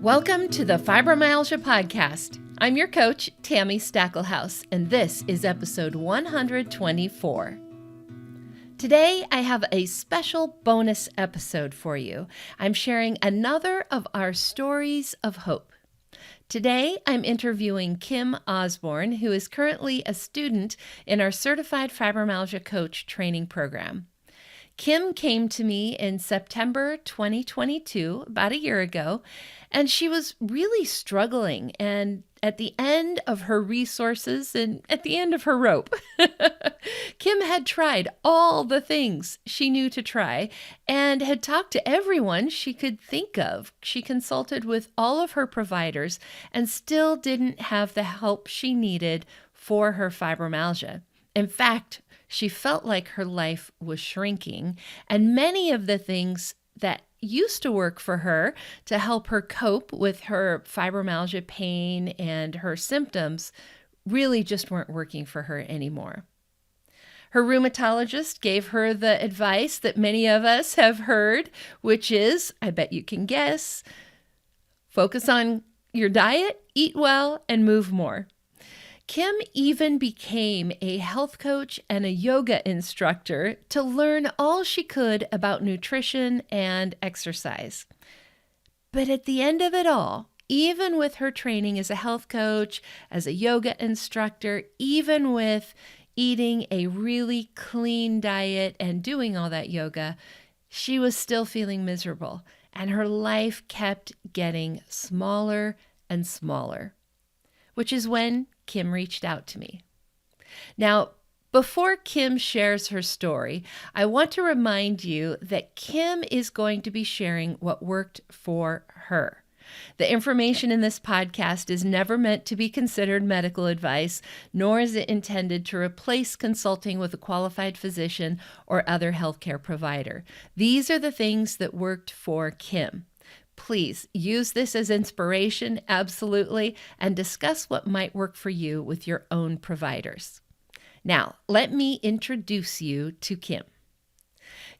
Welcome to the Fibromyalgia Podcast. I'm your coach, Tami Stackelhouse, and this is episode 124. Today, I have a special bonus episode for you. I'm sharing another of our stories of hope. Today, I'm interviewing Kim Osborne, who is currently a student in our Certified Fibromyalgia Coach training program. Kim came to me in September 2022, about a year ago, and she was really struggling and at the end of her resources and at the end of her rope. Kim had tried all the things she knew to try and had talked to everyone she could think of. She consulted with all of her providers and still didn't have the help she needed for her fibromyalgia. In fact, she felt like her life was shrinking, and many of the things that used to work for her to help her cope with her fibromyalgia pain and her symptoms really just weren't working for her anymore. Her rheumatologist gave her the advice that many of us have heard, which is, I bet you can guess, focus on your diet, eat well, and move more. Kim even became a health coach and a yoga instructor to learn all she could about nutrition and exercise. But at the end of it all, even with her training as a health coach, as a yoga instructor, even with eating a really clean diet and doing all that yoga, she was still feeling miserable, and her life kept getting smaller and smaller, which is when Kim reached out to me. Now, before Kim shares her story, I want to remind you that Kim is going to be sharing what worked for her. The information in this podcast is never meant to be considered medical advice, nor is it intended to replace consulting with a qualified physician or other healthcare provider. These are the things that worked for Kim. Please use this as inspiration, absolutely, and discuss what might work for you with your own providers. Now, let me introduce you to Kim.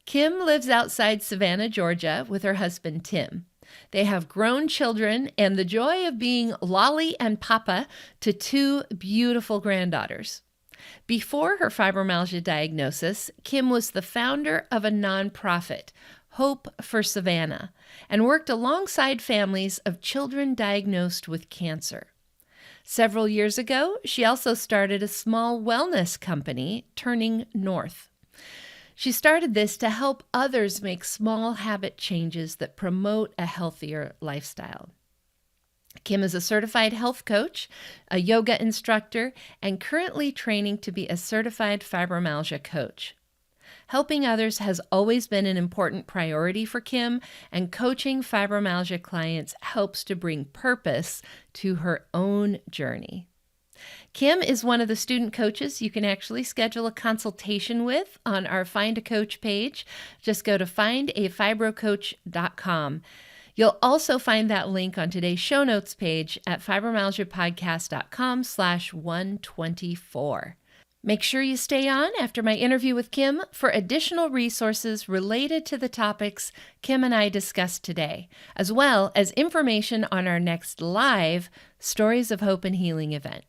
Kim lives outside Savannah, Georgia, with her husband, Tim. They have grown children and the joy of being Lolly and Papa to two beautiful granddaughters. Before her fibromyalgia diagnosis, Kim was the founder of a nonprofit, Hope for Savannah, and worked alongside families of children diagnosed with cancer. Several years ago, she also started a small wellness company, Turning North. She started this to help others make small habit changes that promote a healthier lifestyle. Kim is a certified health coach, a yoga instructor, and currently training to be a certified fibromyalgia coach. Helping others has always been an important priority for Kim, and coaching fibromyalgia clients helps to bring purpose to her own journey. Kim is one of the student coaches you can actually schedule a consultation with on our Find a Coach page. Just go to findafibrocoach.com. You'll also find that link on today's show notes page at fibromyalgiapodcast.com/124. Make sure you stay on after my interview with Kim for additional resources related to the topics Kim and I discussed today, as well as information on our next live Stories of Hope and Healing event.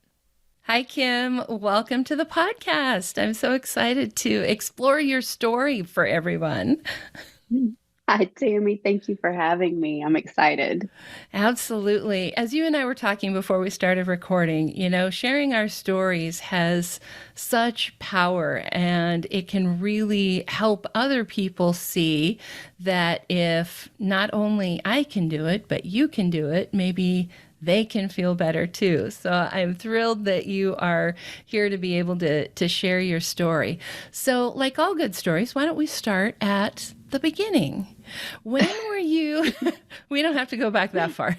Hi, Kim. Welcome to the podcast. I'm so excited to explore your story for everyone. Hi, Tami. Thank you for having me. I'm excited. Absolutely. As you and I were talking before we started recording, sharing our stories has such power, and it can really help other people see that if not only I can do it, but you can do it, maybe they can feel better too. So I'm thrilled that you are here to be able to share your story. So like all good stories, why don't we start at the beginning? When were you, we don't have to go back that far.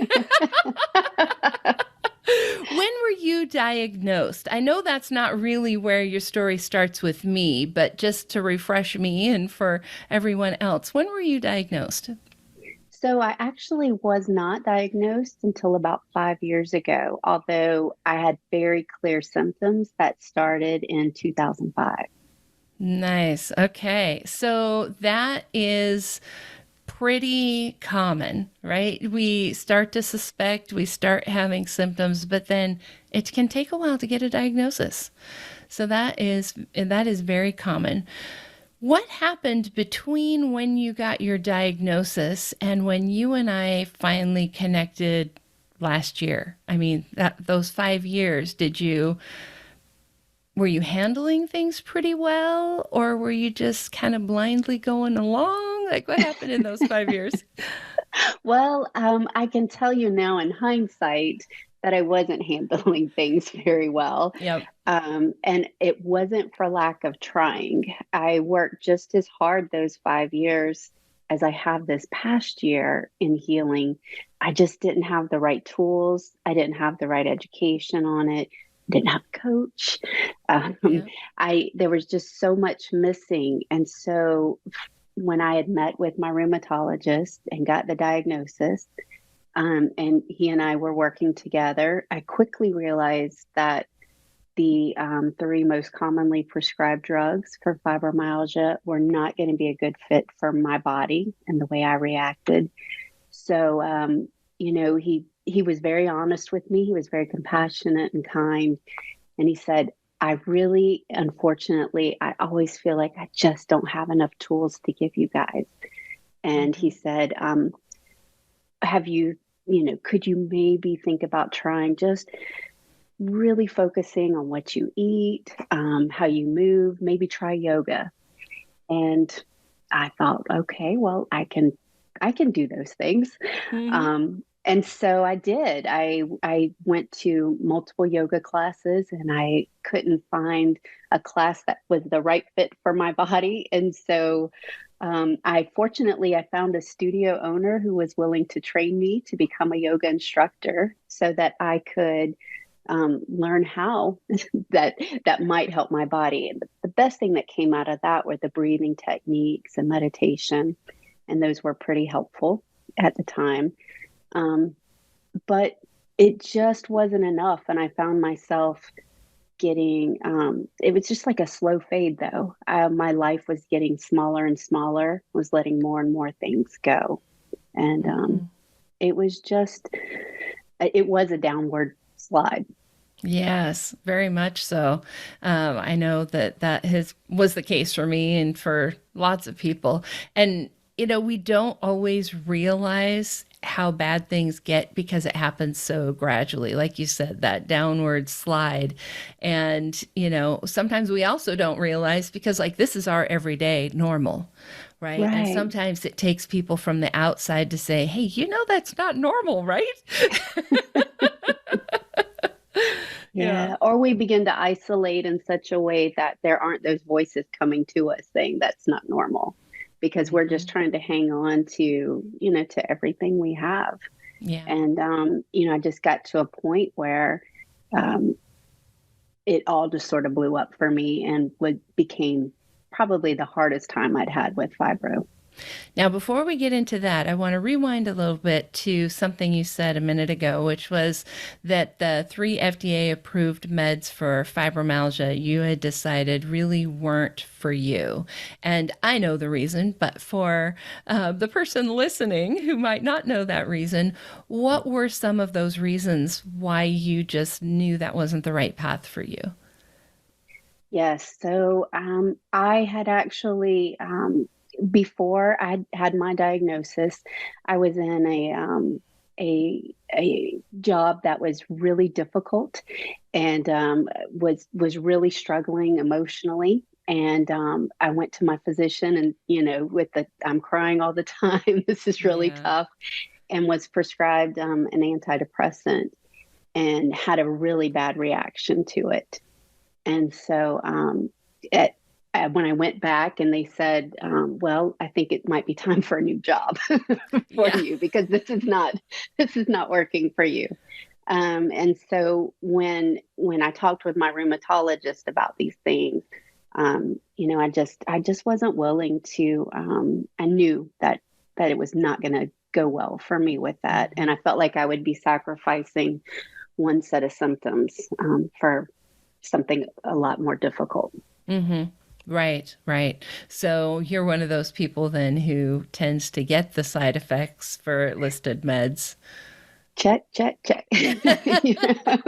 When were you diagnosed? I know that's not really where your story starts with me, but just to refresh me and for everyone else, when were you diagnosed? So I actually was not diagnosed until about 5 years ago, although I had very clear symptoms that started in 2005. Nice. Okay. So that is pretty common, right? We start to suspect, we start having symptoms, but then it can take a while to get a diagnosis. So that is very common. What happened between when you got your diagnosis and when you and I finally connected last year? I mean, those 5 years, were you handling things pretty well, or were you just kind of blindly going along? Like, what happened in those 5 years? Well, I can tell you now in hindsight that I wasn't handling things very well. Yep. And it wasn't for lack of trying. I worked just as hard those 5 years as I have this past year in healing. I just didn't have the right tools. I didn't have the right education on it. Didn't have a coach. Yeah. There was just so much missing. And so when I had met with my rheumatologist and got the diagnosis, and he and I were working together, I quickly realized that the 3 most commonly prescribed drugs for fibromyalgia were not going to be a good fit for my body and the way I reacted. So, he was very honest with me. He was very compassionate and kind. And he said, unfortunately, I always feel like I just don't have enough tools to give you guys. And he said, could you maybe think about trying just really focusing on what you eat, how you move, maybe try yoga. And I thought, okay, well, I can do those things. And so I did. I went to multiple yoga classes and I couldn't find a class that was the right fit for my body. And so I found a studio owner who was willing to train me to become a yoga instructor so that I could learn how that might help my body. And the best thing that came out of that were the breathing techniques and meditation. And those were pretty helpful at the time. But it just wasn't enough. And I found myself getting, it was just like a slow fade though. My life was getting smaller and smaller, was letting more and more things go. And it was a downward slide. Yes, very much so. I know that was the case for me and for lots of people. And, we don't always realize how bad things get because it happens so gradually. Like you said, that downward slide. And, sometimes we also don't realize because this is our everyday normal. Right. And sometimes it takes people from the outside to say, hey, that's not normal, right? Yeah. Or we begin to isolate in such a way that there aren't those voices coming to us saying that's not normal because we're just trying to hang on to, to everything we have. Yeah. And, I just got to a point where it all just sort of blew up for me and became probably the hardest time I'd had with fibro. Now, before we get into that, I want to rewind a little bit to something you said a minute ago, which was that the 3 FDA-approved meds for fibromyalgia you had decided really weren't for you. And I know the reason, but for the person listening who might not know that reason, what were some of those reasons why you just knew that wasn't the right path for you? Yes. So I had actually... before I had my diagnosis, I was in a job that was really difficult and was really struggling emotionally. And I went to my physician and, I'm crying all the time. This is really tough, and was prescribed an antidepressant and had a really bad reaction to it. And so when I went back and they said, well, I think it might be time for a new job for you because this is not working for you. And so when I talked with my rheumatologist about these things, I just wasn't willing to, I knew that it was not going to go well for me with that. And I felt like I would be sacrificing one set of symptoms for something a lot more difficult. Mm-hmm. Right, right. So you're one of those people then who tends to get the side effects for listed meds. Check, check, check. You know?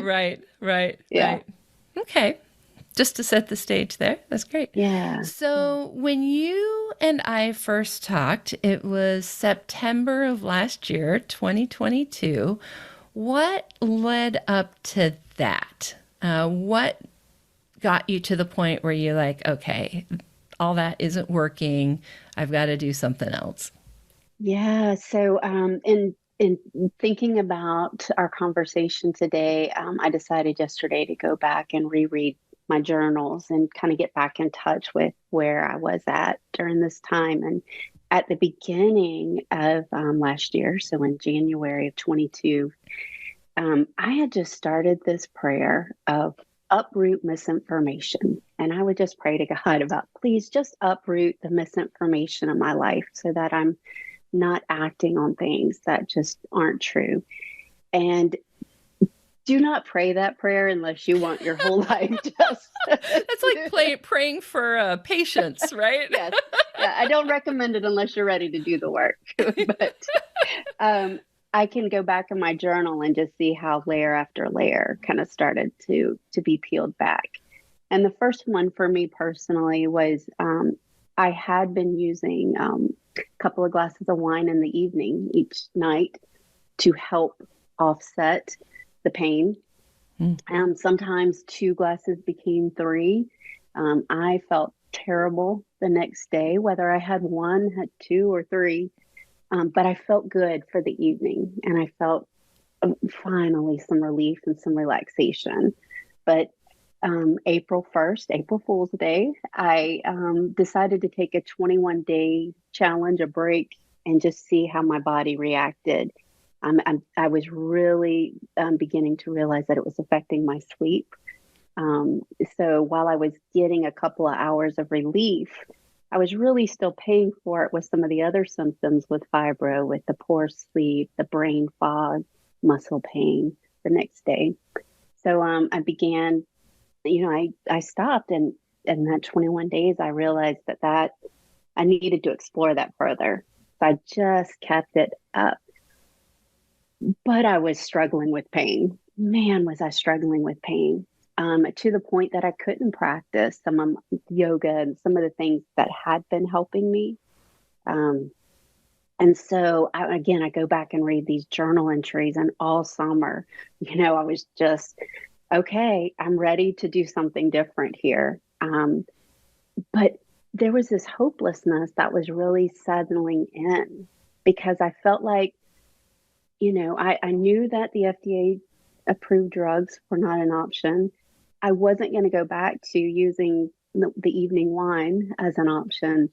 Right, right, Yeah. right. Okay. Just to set the stage there. That's great. Yeah. So when you and I first talked, it was September of last year, 2022. What led up to that? What got you to the point where you're like, okay, all that isn't working. I've got to do something else. Yeah. So, in thinking about our conversation today, I decided yesterday to go back and reread my journals and kind of get back in touch with where I was at during this time. And at the beginning of last year, so in January of 22, I had just started this prayer of uproot misinformation. And I would just pray to God about, please just uproot the misinformation in my life so that I'm not acting on things that just aren't true. And do not pray that prayer unless you want your whole life just. That's like praying for patience, right? Yes. Yeah. I don't recommend it unless you're ready to do the work. But um, I can go back in my journal and just see how layer after layer kind of started to be peeled back. And the first one for me personally was I had been using a couple of glasses of wine in the evening each night to help offset the pain. Sometimes two glasses became three. I felt terrible the next day, whether I had one, had two, or three. But I felt good for the evening, and I felt finally some relief and some relaxation. But April 1st, April Fool's Day, I decided to take a 21-day challenge, a break, and just see how my body reacted. I was really beginning to realize that it was affecting my sleep. So while I was getting a couple of hours of relief, I was really still paying for it with some of the other symptoms with fibro, with the poor sleep, the brain fog, muscle pain the next day. So I began, I stopped, and in that 21 days, I realized that I needed to explore that further. So I just kept it up. But I was struggling with pain. Man, was I struggling with pain, to the point that I couldn't practice some of yoga and some of the things that had been helping me. Um, and so, I go back and read these journal entries, and all summer, I was just, okay, I'm ready to do something different here. But there was this hopelessness that was really settling in because I felt like, I knew that the FDA approved drugs were not an option. I wasn't going to go back to using the evening wine as an option.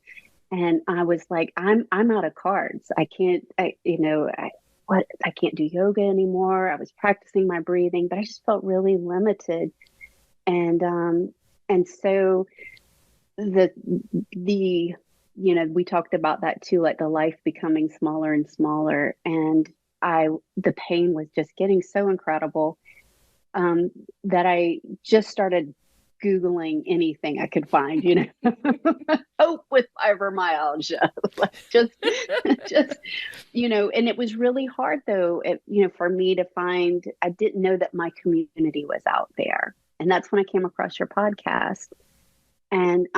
And I was like, I'm out of cards. I can't, I can't do yoga anymore. I was practicing my breathing, but I just felt really limited. And so the we talked about that too, like the life becoming smaller and smaller, and the pain was just getting so incredible, that I just started Googling anything I could find, hope with fibromyalgia. Like just, and it was really hard though, for me to find, I didn't know that my community was out there. And that's when I came across your podcast. And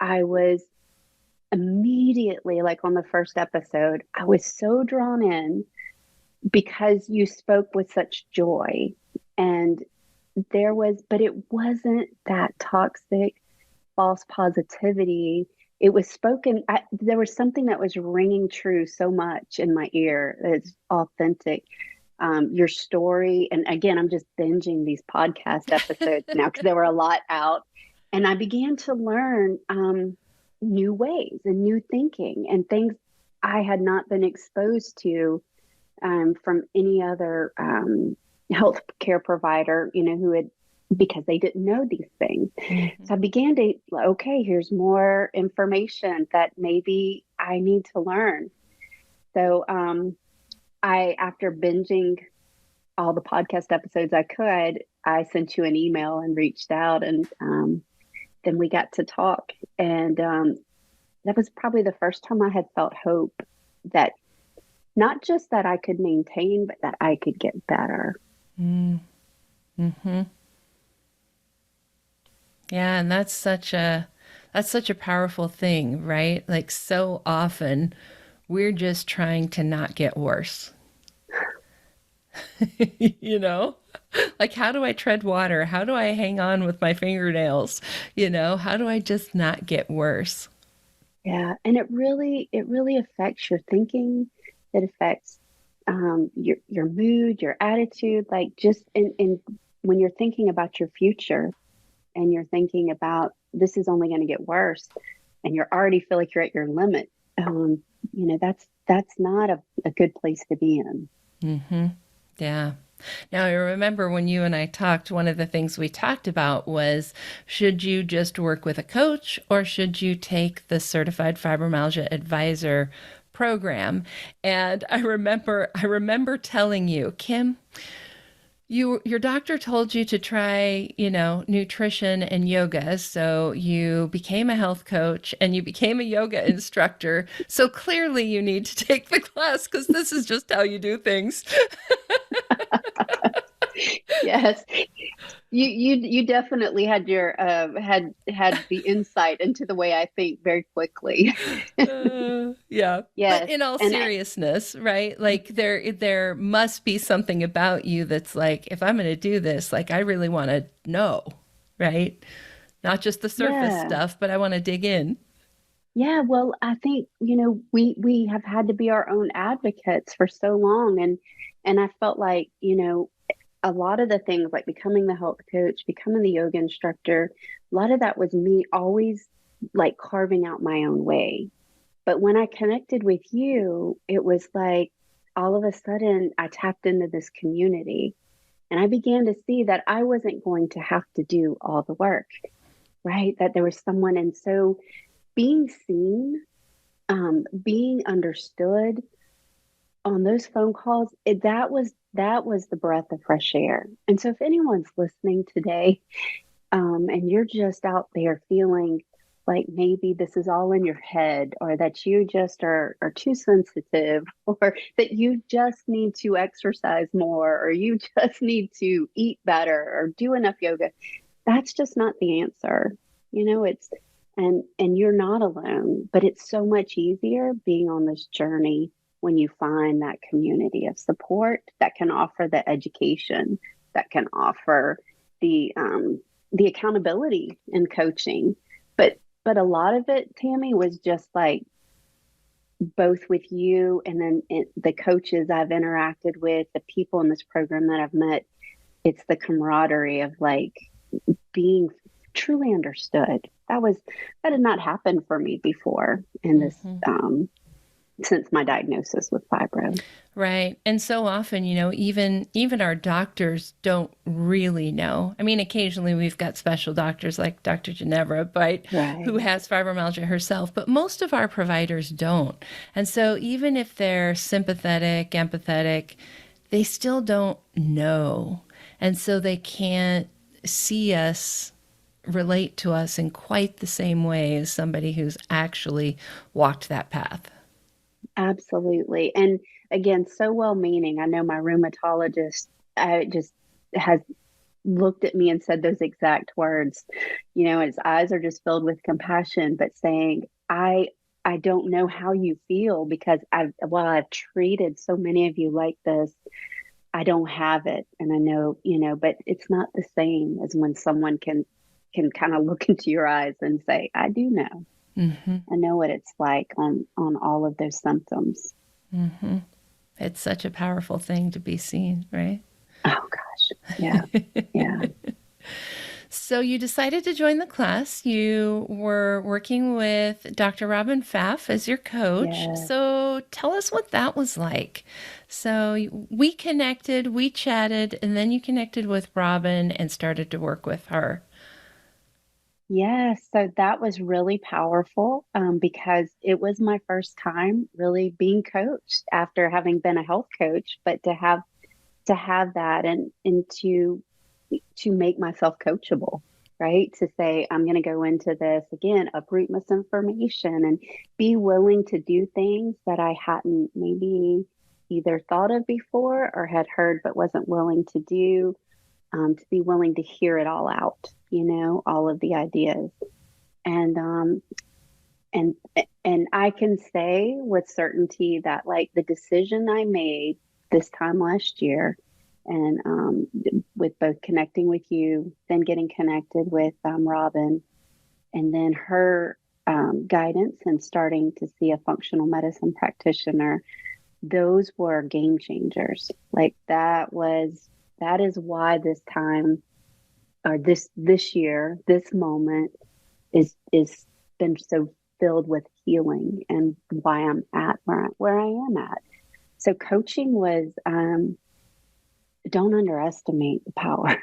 I was immediately, like on the first episode, I was so drawn in because you spoke with such joy. And but it wasn't that toxic, false positivity. It was spoken, there was something that was ringing true so much in my ear. It's authentic. Your story. And again, I'm just binging these podcast episodes now because there were a lot out. And I began to learn new ways and new thinking and things I had not been exposed to from any other healthcare provider, who had, because they didn't know these things. Mm-hmm. So I began to, okay, here's more information that maybe I need to learn. So after binging all the podcast episodes I sent you an email and reached out, and then we got to talk. And that was probably the first time I had felt hope that not just that I could maintain, but that I could get better. Mm-hmm. Yeah, and that's such a powerful thing, right? Like so often we're just trying to not get worse. You know? Like how do I tread water? How do I hang on with my fingernails? You know, how do I just not get worse? Yeah, and it really affects your thinking. It affects your mood, your attitude, like just in when you're thinking about your future and you're thinking about this is only going to get worse, and you already feel like you're at your limit. That's not a good place to be in. Mm-hmm. Yeah. Now, I remember when you and I talked, one of the things we talked about was, should you just work with a coach or should you take the Certified Fibromyalgia Advisor program? And I remember telling you, Kim, your doctor told you to try, nutrition and yoga. So you became a health coach and you became a yoga instructor. So clearly you need to take the class because this is just how you do things. Yes, you definitely had your had the insight into the way I think very quickly. Yeah. But Yes, in all and seriousness, right? Like there must be something about you that's like, if I'm going to do this, like I really want to know, right? Not just the surface yeah. stuff, but I want to dig in. Yeah, well, I think, we have had to be our own advocates for so long, and I felt like, a lot of the things like becoming the health coach, becoming the yoga instructor, a lot of that was me always like carving out my own way. But when I connected with you, it was like all of a sudden I tapped into this community and I began to see that I wasn't going to have to do all the work, right? That there was someone. And so being seen, being understood on those phone calls, that was the breath of fresh air. And so if anyone's listening today, and you're just out there feeling like maybe this is all in your head, or that you just are too sensitive, or that you just need to exercise more, or you just need to eat better or do enough yoga, that's just not the answer. It's and you're not alone, but it's so much easier being on this journey when you find that community of support that can offer the education, that can offer the accountability and coaching. But a lot of it, Tami, was just like both with you and then the coaches I've interacted with, the people in this program that I've met. It's the camaraderie of like being truly understood. That had not happened for me before in this since my diagnosis with fibro. Right. And so often, even our doctors don't really know. I mean, occasionally we've got special doctors like Dr. Ginevra, but who Right. has fibromyalgia herself, but most of our providers don't. And so even if they're sympathetic, empathetic, they still don't know. And so they can't see us, relate to us in quite the same way as somebody who's actually walked that path. Absolutely. And again, so well meaning. I know my rheumatologist just has looked at me and said those exact words. His eyes are just filled with compassion, but saying, I don't know how you feel because while I've treated so many of you like this, I don't have it. And I know, but it's not the same as when someone can kind of look into your eyes and say, I do know. Mm-hmm. I know what it's like on all of those symptoms. Mm-hmm. It's such a powerful thing to be seen, right? Oh gosh. Yeah. Yeah. So you decided to join the class. You were working with Dr. Robin Pfaff as your coach. Yeah. So tell us what that was like. So we connected, we chatted, and then you connected with Robin and started to work with her. Yes, so that was really powerful because it was my first time really being coached after having been a health coach, but to have that and to make myself coachable. right? To say, I'm going to go into this again, uproot misinformation and be willing to do things that I hadn't maybe either thought of before or had heard but wasn't willing to do, to be willing to hear it all out, all of the ideas. And and I can say with certainty that like the decision I made this time last year, and with both connecting with you, then getting connected with Robin, and then her guidance and starting to see a functional medicine practitioner, those were game changers. Like that is why this time, or this year, this moment is been so filled with healing, and why I'm at where I am at. So coaching was, don't underestimate the power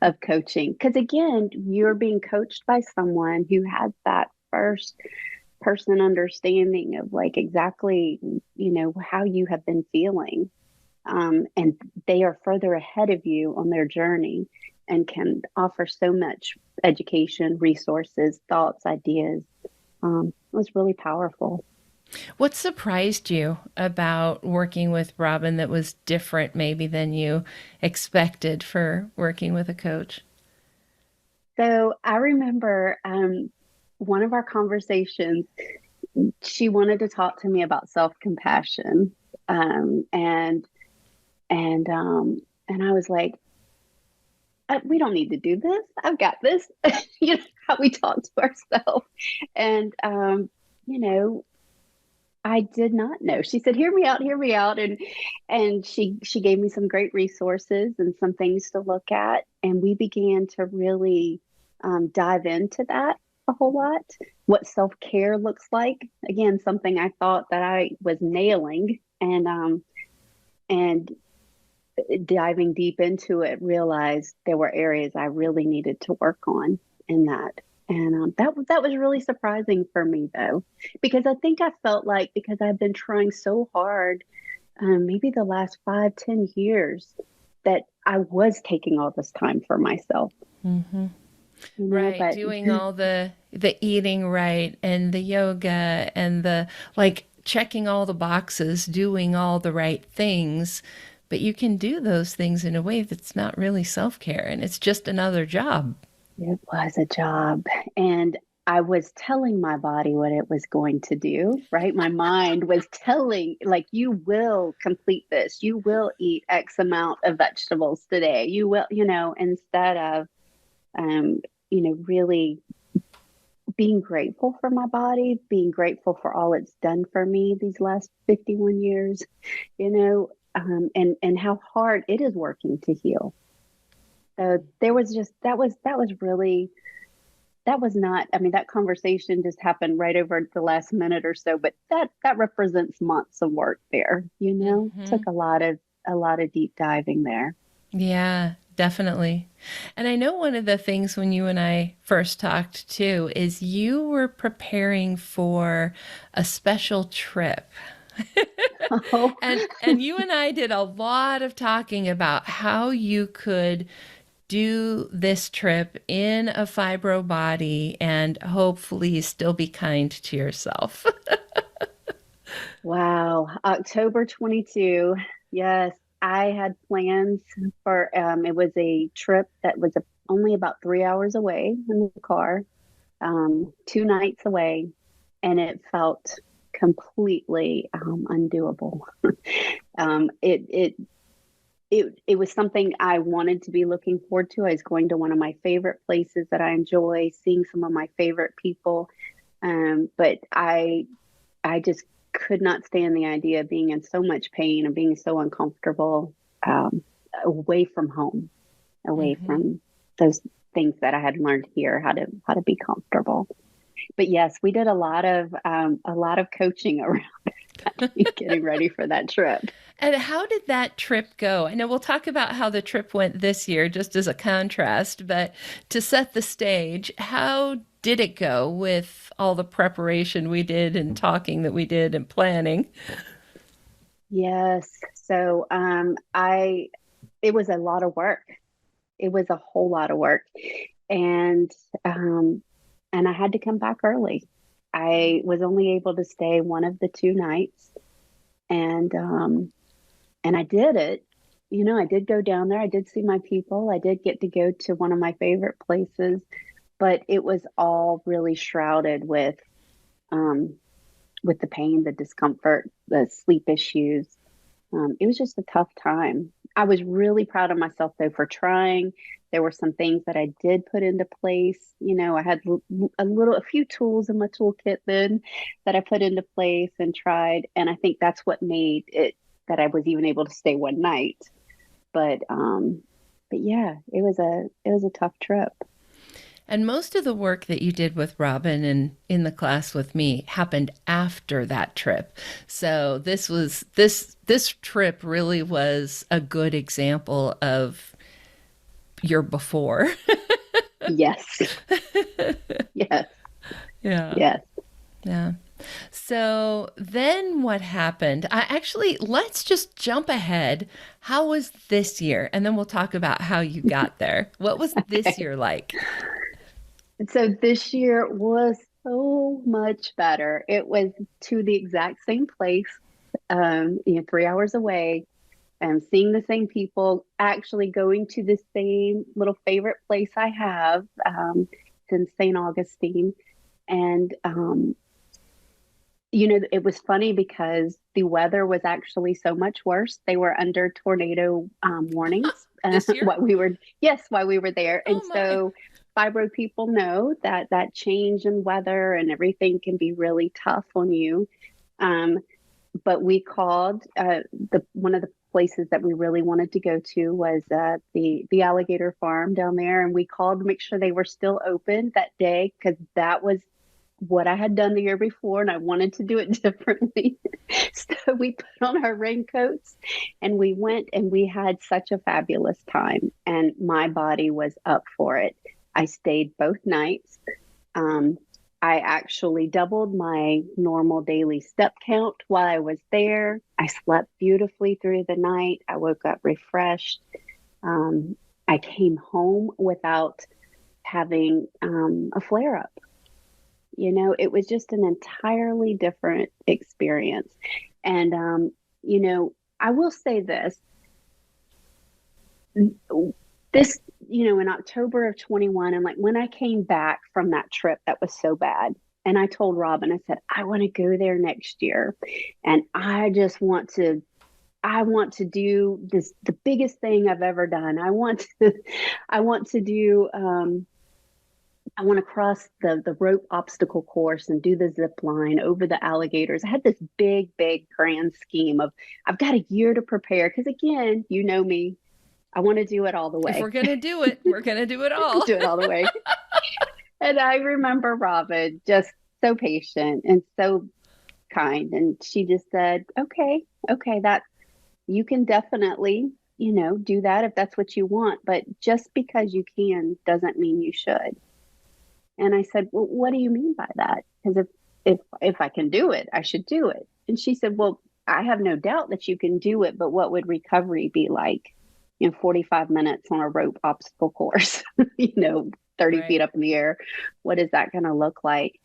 of coaching. Because again, you're being coached by someone who has that first person understanding of like exactly, how you have been feeling. And they are further ahead of you on their journey and can offer so much education, resources, thoughts, ideas. It was really powerful. What surprised you about working with Robin that was different maybe than you expected for working with a coach? So I remember one of our conversations, she wanted to talk to me about self-compassion. And I was like, we don't need to do this. I've got this. How we talk to ourselves. And, I did not know. She said, hear me out. And she gave me some great resources and some things to look at. And we began to really dive into that a whole lot. What self-care looks like. Again, something I thought that I was nailing, and diving deep into it, realized there were areas I really needed to work on in that. And that was really surprising for me, though, because I think I felt like, because I've been trying so hard, maybe the last 5-10 years, that I was taking all this time for myself. Mm-hmm. Right. But doing all the eating right and the yoga and the like, checking all the boxes, doing all the right things. But you can do those things in a way that's not really self-care, and it's just another job. It was a job. And I was telling my body what it was going to do, right? My mind was telling, like, you will complete this. You will eat X amount of vegetables today. You will, instead of, really being grateful for my body, being grateful for all it's done for me these last 51 years, and how hard it is working to heal. So there was just, that was not, that conversation just happened right over the last minute or so, but that represents months of work there, Mm-hmm. Took a lot of deep diving there. Yeah, definitely. And I know one of the things when you and I first talked too, is you were preparing for a special trip. Oh. And you and I did a lot of talking about how you could do this trip in a fibro body and hopefully still be kind to yourself. Wow. October 22. Yes, I had plans for, it was a trip that was only about 3 hours away in the car, 2 nights away, and it felt completely undoable. It was something I wanted to be looking forward to. I was going to one of my favorite places that I enjoy, seeing some of my favorite people. But I just could not stand the idea of being in so much pain and being so uncomfortable, away from home, away Mm-hmm. from those things that I had learned here, how to be comfortable. But yes, we did a lot of coaching around getting ready for that trip. And how did that trip go? I know we'll talk about how the trip went this year, just as a contrast, but to set the stage, how did it go with all the preparation we did and talking that we did and planning? Yes. So it was a lot of work. It was a whole lot of work. and I had to come back early. I was only able to stay one of the 2 nights, and I did it. I did go down there. I did see my people. I did get to go to one of my favorite places, but it was all really shrouded with the pain, the discomfort, the sleep issues. It was just a tough time. I was really proud of myself though for trying. There were some things that I did put into place. I had a few tools in my toolkit then that I put into place and tried. And I think that's what made it that I was even able to stay one night. But yeah, it was a tough trip. And most of the work that you did with Robin and in the class with me happened after that trip. So this trip really was a good example of your before. Yes. Yes. Yeah. Yes. Yeah. So then what happened? Let's just jump ahead. How was this year? And then we'll talk about how you got there. What was this year like? So this year was so much better. It was to the exact same place, 3 hours away, and seeing the same people, actually going to the same little favorite place I have, it's in St. Augustine. And, it was funny because the weather was actually so much worse. They were under tornado warnings This year? while we were there. And so fibro people know that change in weather and everything can be really tough on you. But we called one of the places that we really wanted to go to was the alligator farm down there, and we called to make sure they were still open that day because that was what I had done the year before, and I wanted to do it differently. So we put on our raincoats and we went, and we had such a fabulous time, and my body was up for it. I stayed both nights. I actually doubled my normal daily step count while I was there. I slept beautifully through the night. I woke up refreshed. I came home without having a flare up. It was just an entirely different experience. And, I will say this, in October of 21, and like when I came back from that trip that was so bad, and I told Robin, I said, I want to go there next year. And I want to do this, the biggest thing I've ever done. I want to cross the rope obstacle course and do the zip line over the alligators. I had this big grand scheme of, I've got a year to prepare. Because again, you know me, I want to do it all the way. If we're going to do it, we're going to do it all. Do it all the way. And I remember Robin just so patient and so kind. And she just said, okay, that you can definitely, do that if that's what you want. But just because you can doesn't mean you should. And I said, well, what do you mean by that? Because if I can do it, I should do it. And she said, well, I have no doubt that you can do it, but what would recovery be like? 45 minutes on a rope obstacle course, 30 Right. feet up in the air. What is that going to look like?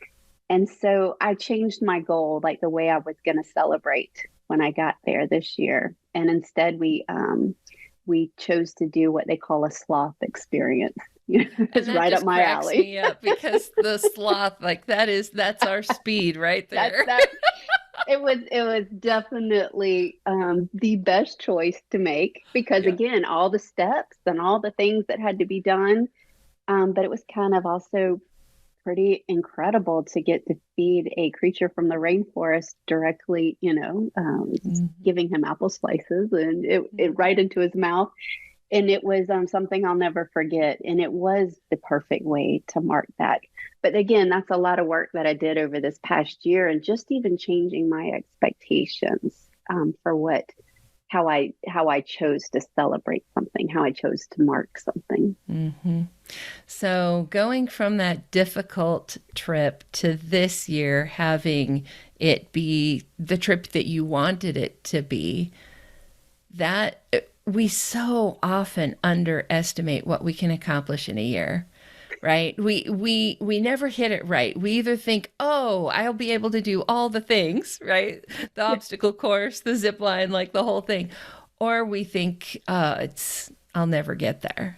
And so I changed my goal, like the way I was going to celebrate when I got there this year. And instead we chose to do what they call a sloth experience. It's right up my alley. Me up because the sloth, that's our speed right there. It was definitely the best choice to make because again, all the steps and all the things that had to be done, but it was kind of also pretty incredible to get to feed a creature from the rainforest directly, giving him apple slices and it right into his mouth. And it was something I'll never forget. And it was the perfect way to mark that. But again, that's a lot of work that I did over this past year and just even changing my expectations for how I chose to celebrate something, how I chose to mark something. Mm-hmm. So going from that difficult trip to this year, having it be the trip that you wanted it to be, that we so often underestimate what we can accomplish in a year. right? We never hit it right. We either think, oh, I'll be able to do all the things, right? The obstacle course, the zip line, like the whole thing. Or we think, I'll never get there,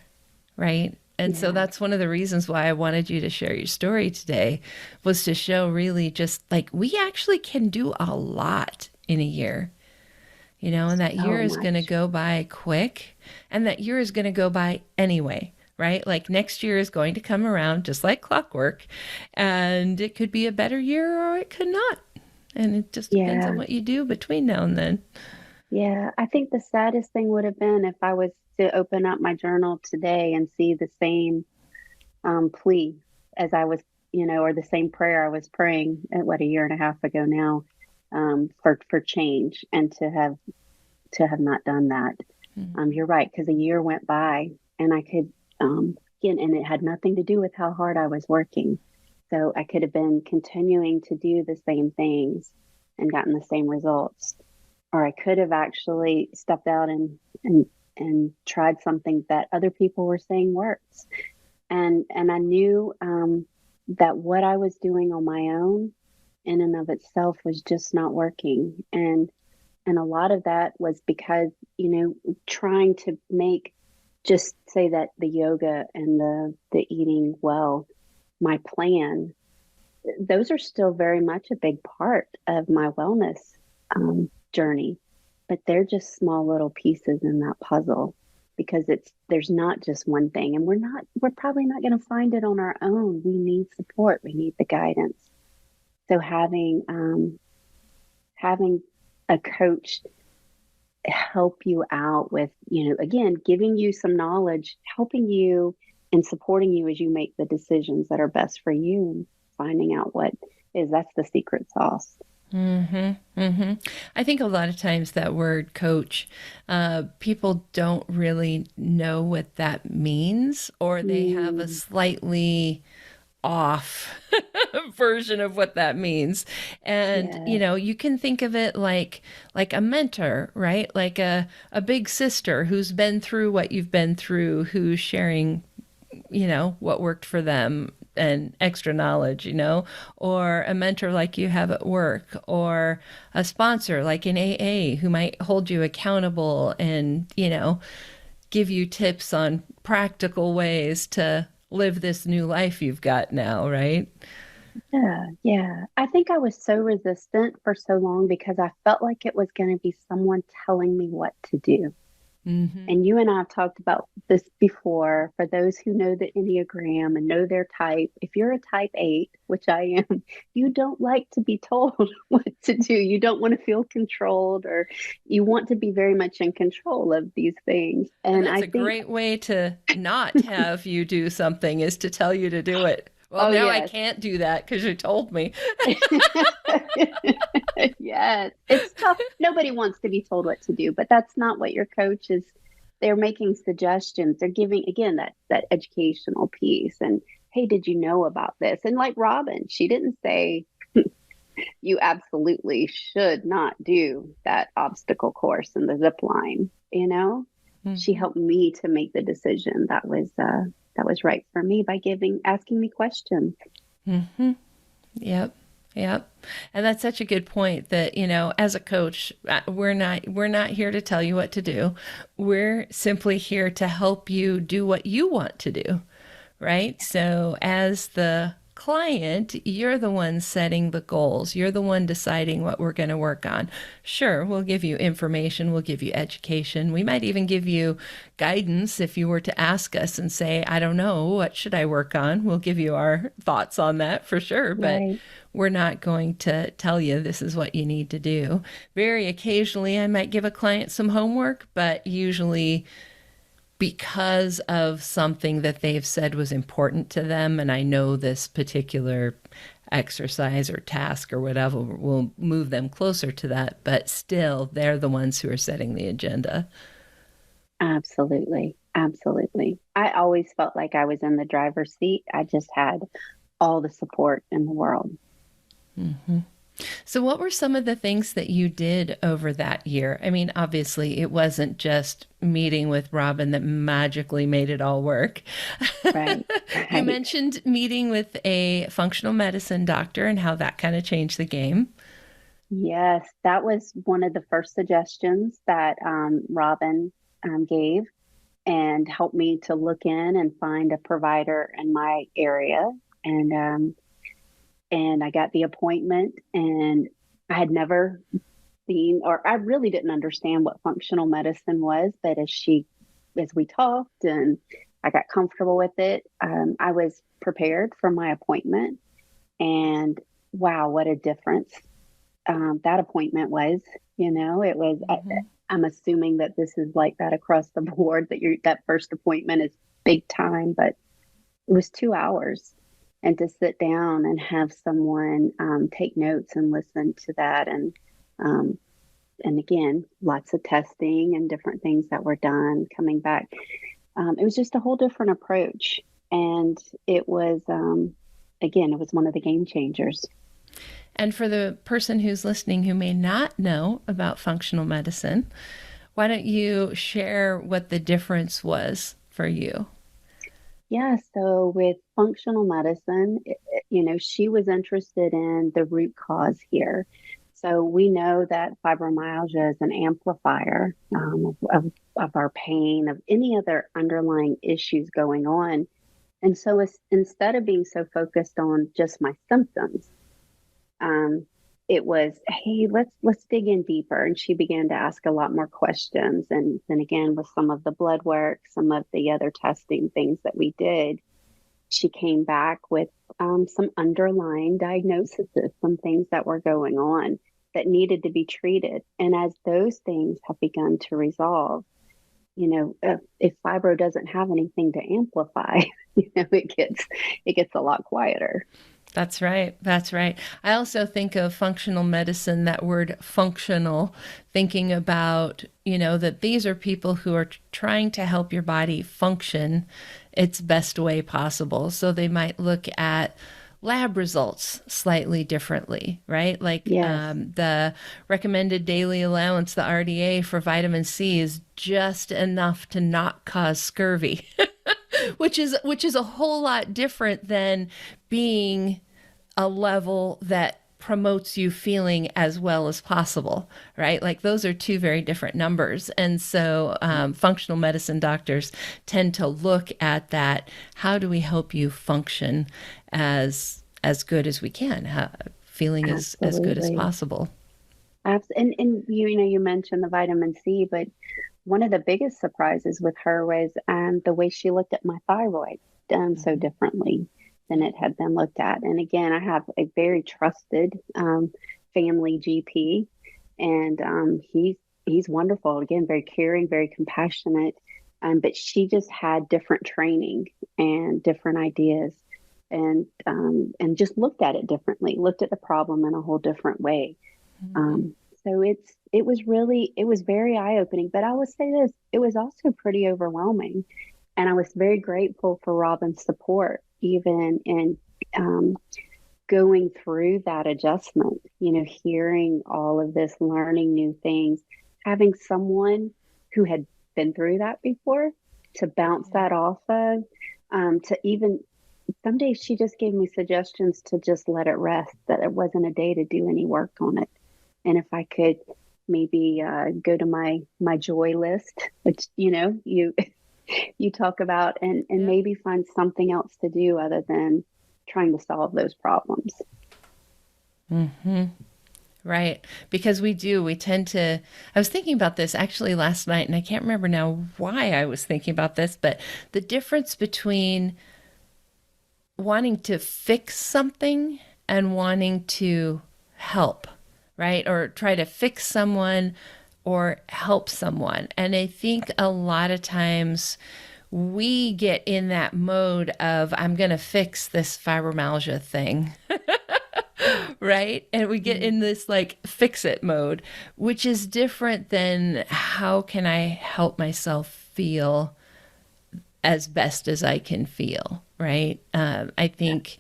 right? And so Yeah. that's one of the reasons why I wanted you to share your story today, was to show really just like we actually can do a lot in a year, and that year So is going to much. go by quick, and that year is going to go by anyway, right? Like next year is going to come around just like clockwork, and it could be a better year or it could not. And it just depends on Yeah. what you do between now and then. Yeah. I think the saddest thing would have been if I was to open up my journal today and see the same plea as I was, or the same prayer I was praying at a year and a half ago now, for change, and to have not done that. Mm-hmm. You're right, because a year went by and I could, again, and it had nothing to do with how hard I was working. So I could have been continuing to do the same things and gotten the same results. Or I could have actually stepped out and tried something that other people were saying works. And I knew that what I was doing on my own in and of itself was just not working. And a lot of that was because, trying to just say that the yoga and the eating well, my plan, those are still very much a big part of my wellness journey, but they're just small little pieces in that puzzle, because there's not just one thing, and we're probably not going to find it on our own. We need support. We need the guidance. So having a coach help you out with, again, giving you some knowledge, helping you and supporting you as you make the decisions that are best for you, and finding out that's the secret sauce. Mm-hmm. Mm-hmm. I think a lot of times that word coach, people don't really know what that means, or they have a Mm, slightly off version of what that means. And, yeah. you can think of it like a mentor, right? Like a big sister who's been through what you've been through, who's sharing, what worked for them and extra knowledge, or a mentor like you have at work, or a sponsor like in AA who might hold you accountable and, give you tips on practical ways to live this new life you've got now, right? Yeah, yeah. I think I was so resistant for so long because I felt like it was going to be someone telling me what to do. Mm-hmm. And you and I have talked about this before. For those who know the Enneagram and know their type, if you're a type 8, which I am, you don't like to be told what to do. You don't want to feel controlled, or you want to be very much in control of these things. And And that's I a think, great way to not have you do something, is to tell you to do it. Well, oh, now I yes. can't do that because you told me. Yes, it's tough. Nobody wants to be told what to do, but that's not what your coach is. They're making suggestions. They're giving, again, that educational piece. And hey, did you know about this? And like Robin, she didn't say you absolutely should not do that obstacle course and the zip line. She Mm-hmm. helped me to make the decision that was right for me by asking me questions. Mm-hmm. Yep. Yep. And that's such a good point that, as a coach, we're not here to tell you what to do. We're simply here to help you do what you want to do, right? So as the client, you're the one setting the goals. You're the one deciding what we're going to work on. Sure, we'll give you information, we'll give you education. We might even give you guidance if you were to ask us and say, I don't know, what should I work on? We'll give you our thoughts on that for sure, but Right. we're not going to tell you this is what you need to do. Very occasionally, I might give a client some homework, but usually because of something that they've said was important to them, and I know this particular exercise or task or whatever will move them closer to that, but still, they're the ones who are setting the agenda. Absolutely. Absolutely. I always felt like I was in the driver's seat. I just had all the support in the world. Mm-hmm. So what were some of the things that you did over that year? I mean, obviously it wasn't just meeting with Robin that magically made it all work. Right, You right. mentioned meeting with a functional medicine doctor and how that kind of changed the game. Yes, that was one of the first suggestions that Robin gave and helped me to look in and find a provider in my area. And and I got the appointment, and I had never seen, or I really didn't understand what functional medicine was. But as we talked and I got comfortable with it, I was prepared for my appointment. And wow, what a difference that appointment was. It was. Mm-hmm. I'm assuming that this is like that across the board. That first appointment is big time, but it was 2 hours, and to sit down and have someone take notes and listen to that, um, and again, lots of testing and different things that were done coming back. It was just a whole different approach, and it was again, it was one of the game changers. And for the person who's listening who may not know about functional medicine, why don't you share what the difference was for you? Yeah, so with functional medicine, she was interested in the root cause here. So we know that fibromyalgia is an amplifier of our pain, of any other underlying issues going on. And so instead of being so focused on just my symptoms, um, it was, hey, let's dig in deeper. And she began to ask a lot more questions. And then again, with some of the blood work, some of the other testing things that we did, she came back with some underlying diagnoses, some things that were going on that needed to be treated. And as those things have begun to resolve, if fibro doesn't have anything to amplify, it gets a lot quieter. That's right. That's right. I also think of functional medicine, that word functional, thinking about, that these are people who are trying to help your body function its best way possible. So they might look at lab results slightly differently, right? Like Yes. the recommended daily allowance, the RDA for vitamin C, is just enough to not cause scurvy. which is a whole lot different than being a level that promotes you feeling as well as possible, right? Like those are two very different numbers. And so functional medicine doctors tend to look at that. How do we help you function as good as we can, feeling as good as Absolutely. possible? And you mentioned the vitamin C, but one of the biggest surprises with her was the way she looked at my thyroid so Mm-hmm. differently than it had been looked at. And again, I have a very trusted family GP, and he's wonderful. Again, very caring, very compassionate. But she just had different training and different ideas, and just looked at it differently. Looked at the problem in a whole different way. Mm-hmm. Um, so it was very eye opening. But I will say this: it was also pretty overwhelming, and I was very grateful for Robin's support, even in um, going through that adjustment. Hearing all of this, learning new things, having someone who had been through that before to bounce Yeah. that off of. To even some days she just gave me suggestions to just let it rest, that it wasn't a day to do any work on it. And if I could maybe go to my joy list, which you talk about, and Yep. maybe find something else to do other than trying to solve those problems. Mm-hmm. Right. Because we tend to, I was thinking about this actually last night, and I can't remember now why I was thinking about this, but the difference between wanting to fix something and wanting to help, right? Or try to fix someone or help someone. And I think a lot of times we get in that mode of, I'm going to fix this fibromyalgia thing. Right? And we get in this like fix it mode, which is different than how can I help myself feel as best as I can feel, right? I think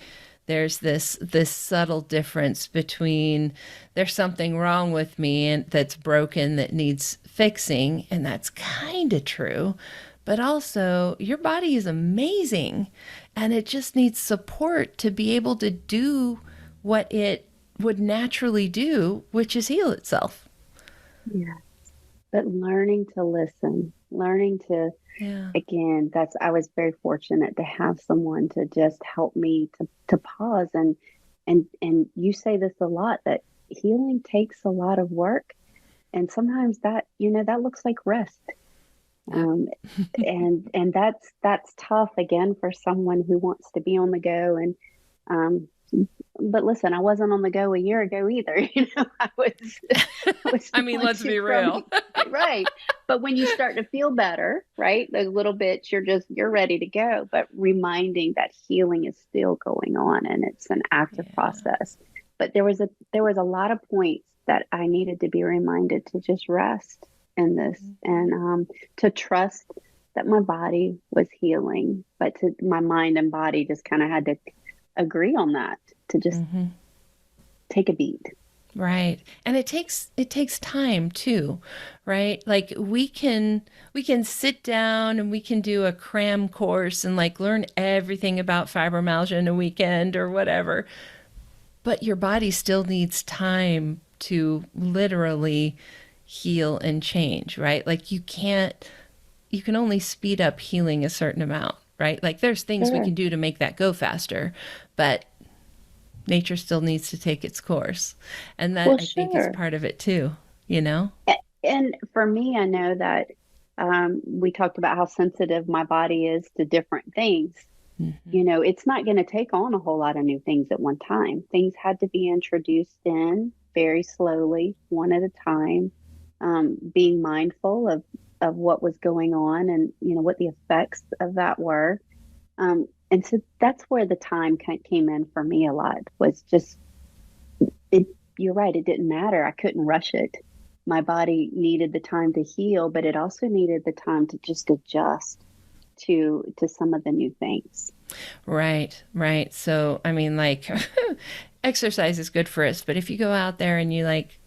there's this subtle difference between there's something wrong with me and that's broken that needs fixing, and that's kind of true, but also your body is amazing and it just needs support to be able to do what it would naturally do, which is heal itself. Yeah. But learning to listen, learning to, again, I was very fortunate to have someone to just help me to pause. And you say this a lot, that healing takes a lot of work. And sometimes that looks like rest. And that's tough, again, for someone who wants to be on the go. And, but listen, I wasn't on the go a year ago either. I was I mean, let's be real. Right. But when you start to feel better, right, those little bits, you're ready to go. But reminding that healing is still going on and it's an active process. But there was a lot of points that I needed to be reminded to just rest in this and to trust that my body was healing, but my mind and body just kind of had to agree on that, to just take a beat. Right. And it takes time too, right? Like we can sit down and we can do a cram course and like learn everything about fibromyalgia in a weekend or whatever. But your body still needs time to literally heal and change, right? Like you can only speed up healing a certain amount, right? Like there's things we can do to make that go faster, but nature still needs to take its course. And that I think is part of it too, And for me, I know that we talked about how sensitive my body is to different things. It's not going to take on a whole lot of new things at one time. Things had to be introduced in very slowly, one at a time, being mindful of what was going on and, what the effects of that were. And so that's where the time came in for me a lot, was just, you're right, it didn't matter. I couldn't rush it. My body needed the time to heal, but it also needed the time to just adjust to some of the new things. Right. So, I mean, like, exercise is good for us, but if you go out there and you like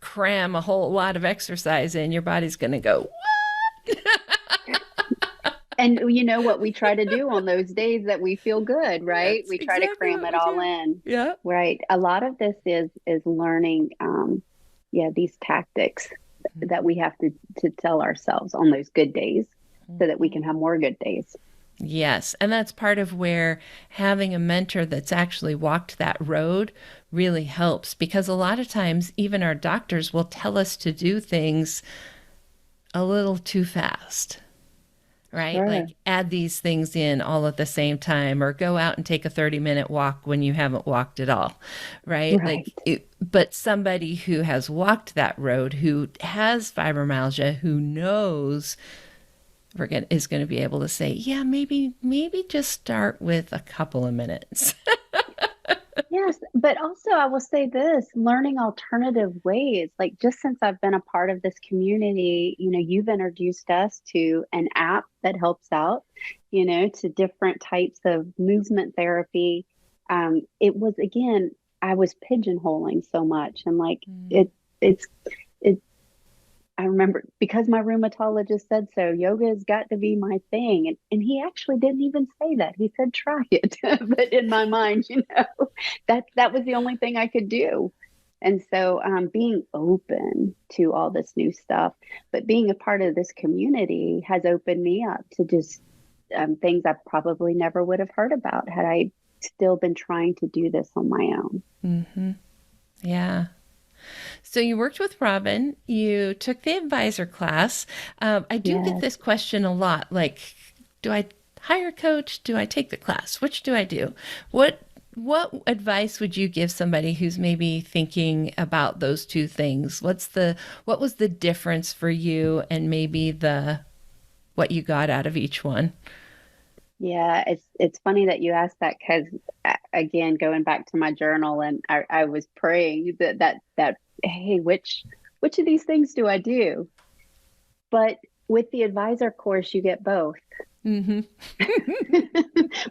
cram a whole lot of exercise in, your body's going to go, what? And you know what we try to do on those days that we feel good, right? That's we try to cram it all in. Yeah. Right. A lot of this is learning, these tactics that we have to tell ourselves on those good days so that we can have more good days. Yes. And that's part of where having a mentor that's actually walked that road really helps, because a lot of times even our doctors will tell us to do things a little too fast. Right? Sure. Like add these things in all at the same time, or go out and take a 30-minute walk when you haven't walked at all. Right? But somebody who has walked that road, who has fibromyalgia, who knows is going to be able to say, yeah, maybe just start with a couple of minutes. Yes, but also I will say this, learning alternative ways. Like, just since I've been a part of this community, you've introduced us to an app that helps out, to different types of movement therapy. It was, again, I was pigeonholing so much, and like it's I remember, because my rheumatologist said so, yoga has got to be my thing. And he actually didn't even say that. He said, try it. But in my mind, that was the only thing I could do. And so being open to all this new stuff, but being a part of this community has opened me up to just things I probably never would have heard about had I still been trying to do this on my own. Mm-hmm. Yeah. So you worked with Robin, you took the advisor class. I do get this question a lot, like, do I hire a coach? Do I take the class? Which do I do? What advice would you give somebody who's maybe thinking about those two things? What was the difference for you, and maybe what you got out of each one? Yeah, it's funny that you asked that, because again, going back to my journal, and I was praying that hey, which of these things do I do? But with the advisor course, you get both. Mm-hmm.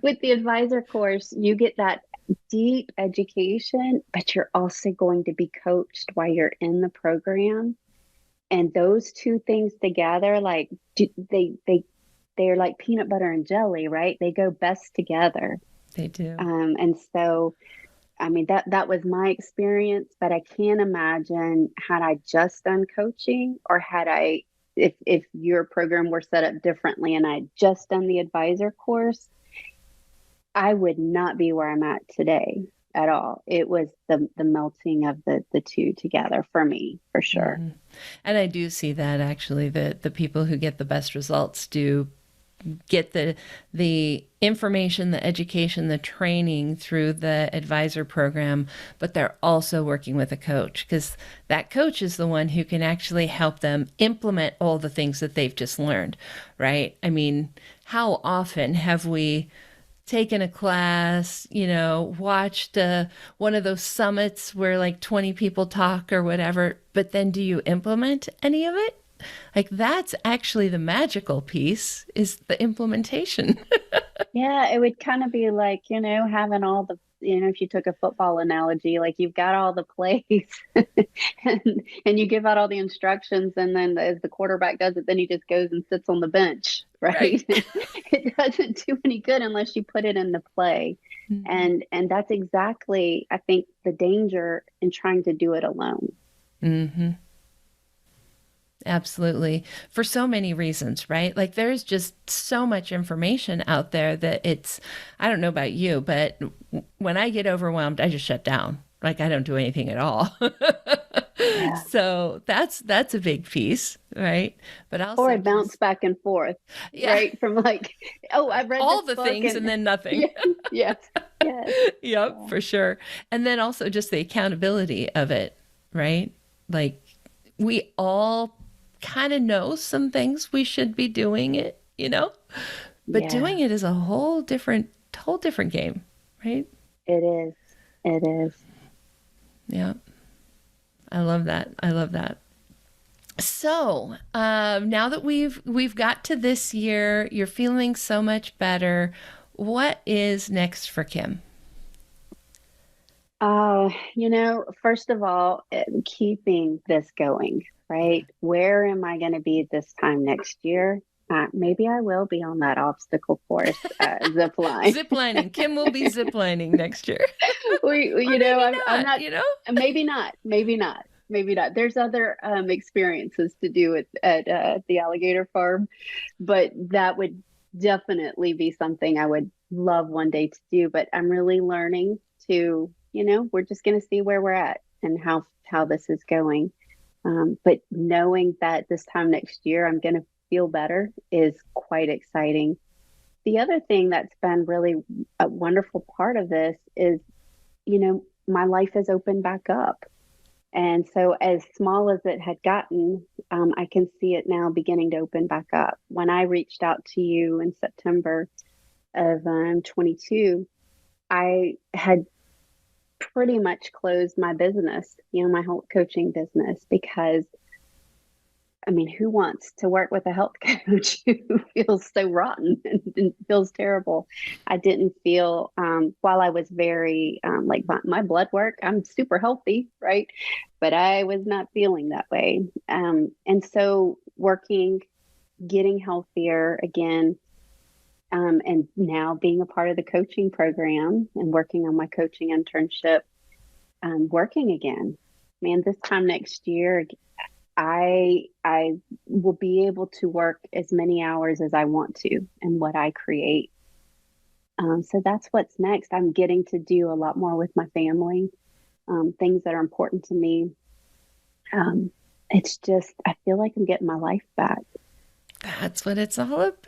With the advisor course, you get that deep education, but you're also going to be coached while you're in the program. And those two things together, like they're like peanut butter and jelly, right? They go best together. They do. And so, I mean, that was my experience, but I can't imagine had I just done coaching, or if your program were set up differently and I'd just done the advisor course, I would not be where I'm at today at all. It was the melting of the two together for me, for sure. Mm-hmm. And I do see that actually, that the people who get the best results do get the information, the education, the training through the advisor program, but they're also working with a coach, because that coach is the one who can actually help them implement all the things that they've just learned, right? I mean, how often have we taken a class, watched one of those summits where like 20 people talk or whatever, but then do you implement any of it? Like, that's actually the magical piece, is the implementation. Yeah, it would kind of be like, having all the, if you took a football analogy, like you've got all the plays and you give out all the instructions, and then as the quarterback does it, then he just goes and sits on the bench, right? It doesn't do any good unless you put it into play. Mm-hmm. And that's exactly, I think, the danger in trying to do it alone. Mm-hmm. Absolutely. For so many reasons, right? Like, there's just so much information out there that I don't know about you, but when I get overwhelmed, I just shut down. Like, I don't do anything at all. Yeah. So that's a big piece, right? But also, or I bounce back and forth, right? From like, I've read all the things and then nothing. Yes. Yep, yeah. For sure. And then also just the accountability of it, right? Like, we all kind of know some things we should be doing it, but doing it is a whole different game, right? It is. Yeah. I love that. So, now that we've got to this year, you're feeling so much better. What is next for Kim? First of all, keeping this going, right? Where am I going to be this time next year? Maybe I will be on that obstacle course, zip line. Ziplining. Kim will be ziplining next year. I'm not, maybe not. There's other experiences to do at the alligator farm, but that would definitely be something I would love one day to do. But I'm really learning to, we're just going to see where we're at and how this is going. But knowing that this time next year I'm going to feel better is quite exciting. The other thing that's been really a wonderful part of this is, my life has opened back up. And so as small as it had gotten, I can see it now beginning to open back up. When I reached out to you in September of 22, I had pretty much closed my business, my health coaching business, because who wants to work with a health coach who feels so rotten and feels terrible? I didn't feel, while I was very, like my blood work, I'm super healthy, right? But I was not feeling that way. And so getting healthier again, and now being a part of the coaching program and working on my coaching internship, working again. Man, this time next year, I will be able to work as many hours as I want to and what I create. So that's what's next. I'm getting to do a lot more with my family, things that are important to me. It's just, I feel like I'm getting my life back. That's what it's all about.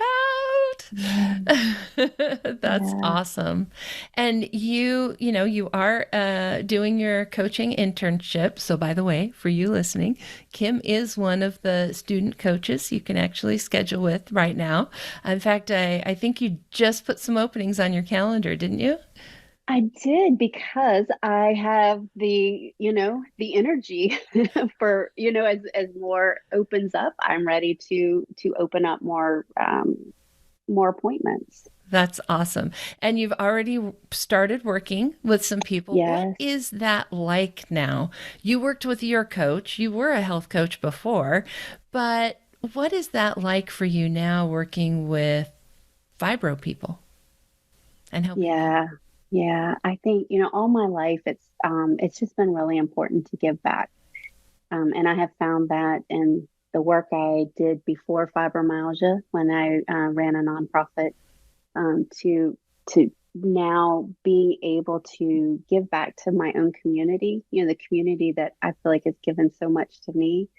That's awesome. And you are doing your coaching internship. So by the way, for you listening, Kim is one of the student coaches you can actually schedule with right now. In fact, I think you just put some openings on your calendar, didn't you? I did, because I have the energy for, as more opens up, I'm ready to open up more appointments. That's awesome. And you've already started working with some people. What Yes. is that like now? You worked with your coach. You were a health coach before, but what is that like for you now working with fibro people and helping them? Yeah. Yeah. I think, all my life it's just been really important to give back. And I have found that in the work I did before fibromyalgia when I ran a nonprofit, to now being able to give back to my own community, the community that I feel like has given so much to me.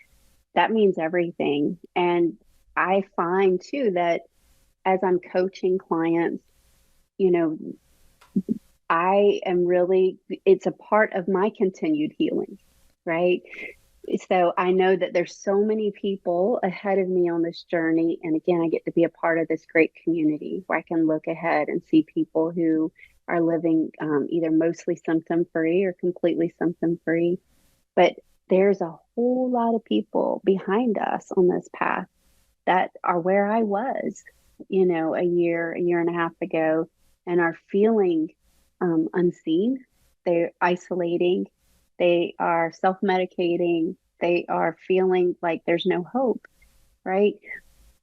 That means everything. And I find too that as I'm coaching clients, you know, it's a part of my continued healing, right? So I know that there's so many people ahead of me on this journey. And again, I get to be a part of this great community where I can look ahead and see people who are living either mostly symptom free or completely symptom free. But there's a whole lot of people behind us on this path that are where I was, a year and a half ago, and are feeling unseen. They're isolating. They are self medicating. They are feeling like there's no hope, right?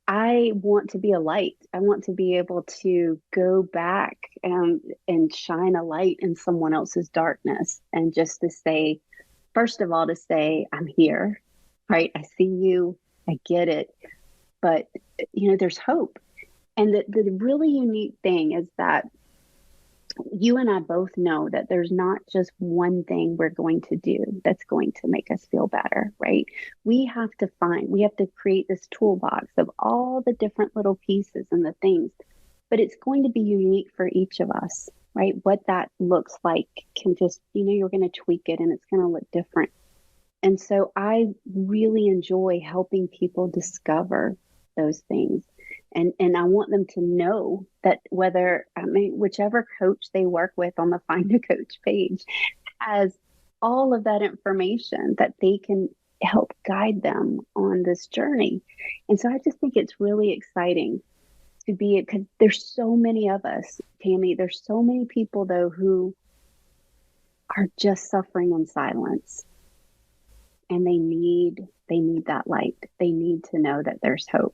I want to be a light. I want to be able to go back and shine a light in someone else's darkness. And just to say, first of all, to say, I'm here, right? I see you. I get it. But, there's hope. And the really unique thing is that you and I both know that there's not just one thing we're going to do that's going to make us feel better, right? We have to create this toolbox of all the different little pieces and the things, but it's going to be unique for each of us, right? What that looks like can just, you're going to tweak it and it's going to look different. And so I really enjoy helping people discover those things. And I want them to know that whichever coach they work with on the Find a Coach page has all of that information that they can help guide them on this journey. And so I just think it's really exciting to be it, because there's so many of us, Tami. There's so many people though who are just suffering in silence, and they need that light. They need to know that there's hope.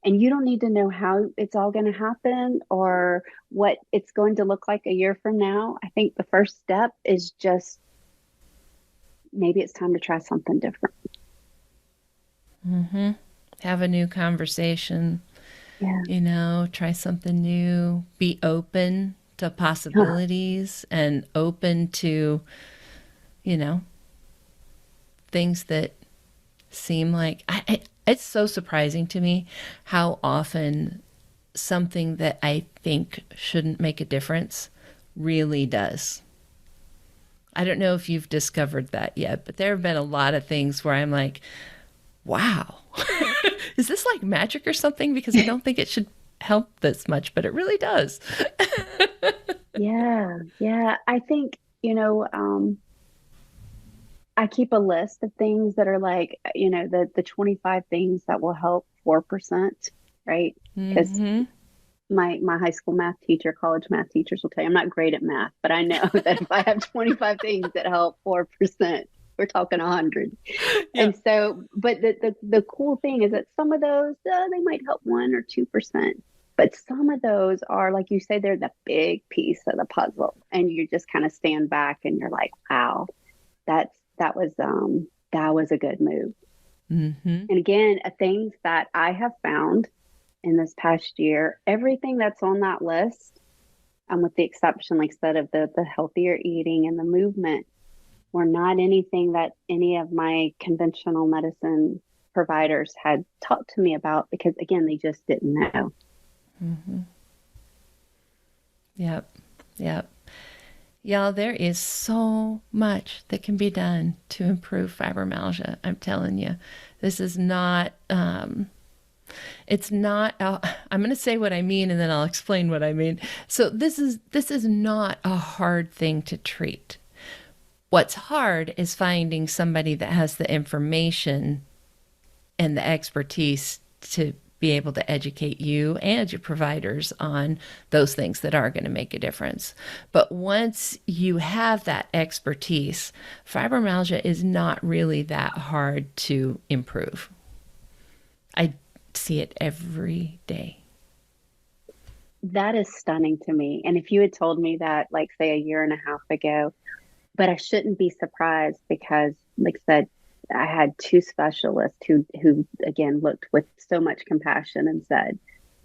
And you don't need to know how it's all going to happen or what it's going to look like a year from now. I think the first step is just maybe it's time to try something different. Mm-hmm. Have a new conversation. Yeah. Try something new. Be open to possibilities and open to, things that seem like it's so surprising to me how often something that I think shouldn't make a difference really does. I don't know if you've discovered that yet, but there have been a lot of things where I'm like, wow, is this like magic or something? Because I don't think it should help this much, but it really does. Yeah. I think, I keep a list of things that are like, the 25 things that will help 4%, right? Because my high school math teacher, college math teachers will tell you I'm not great at math, but I know that if I have 25 things that help 4%, we're talking 100. Yeah. And so, but the cool thing is that some of those, they might help 1 or 2%. But some of those are, like you say, they're the big piece of the puzzle. And you just kind of stand back and you're like, wow, that was a good move. Mm-hmm. And again, things that I have found in this past year, everything that's on that list, with the exception, like I said, of the healthier eating and the movement, were not anything that any of my conventional medicine providers had talked to me about, because again, they just didn't know. Mm-hmm. Yep. Y'all, there is so much that can be done to improve fibromyalgia. I'm telling you, this is not, it's not, I'm going to say what I mean and then I'll explain what I mean. So this is not a hard thing to treat. What's hard is finding somebody that has the information and the expertise to be able to educate you and your providers on those things that are going to make a difference. But once you have that expertise, fibromyalgia is not really that hard to improve. I see it every day. That is stunning to me. And if you had told me that, like, say, a year and a half ago, but I shouldn't be surprised because, like I said, I had two specialists who again looked with so much compassion and said,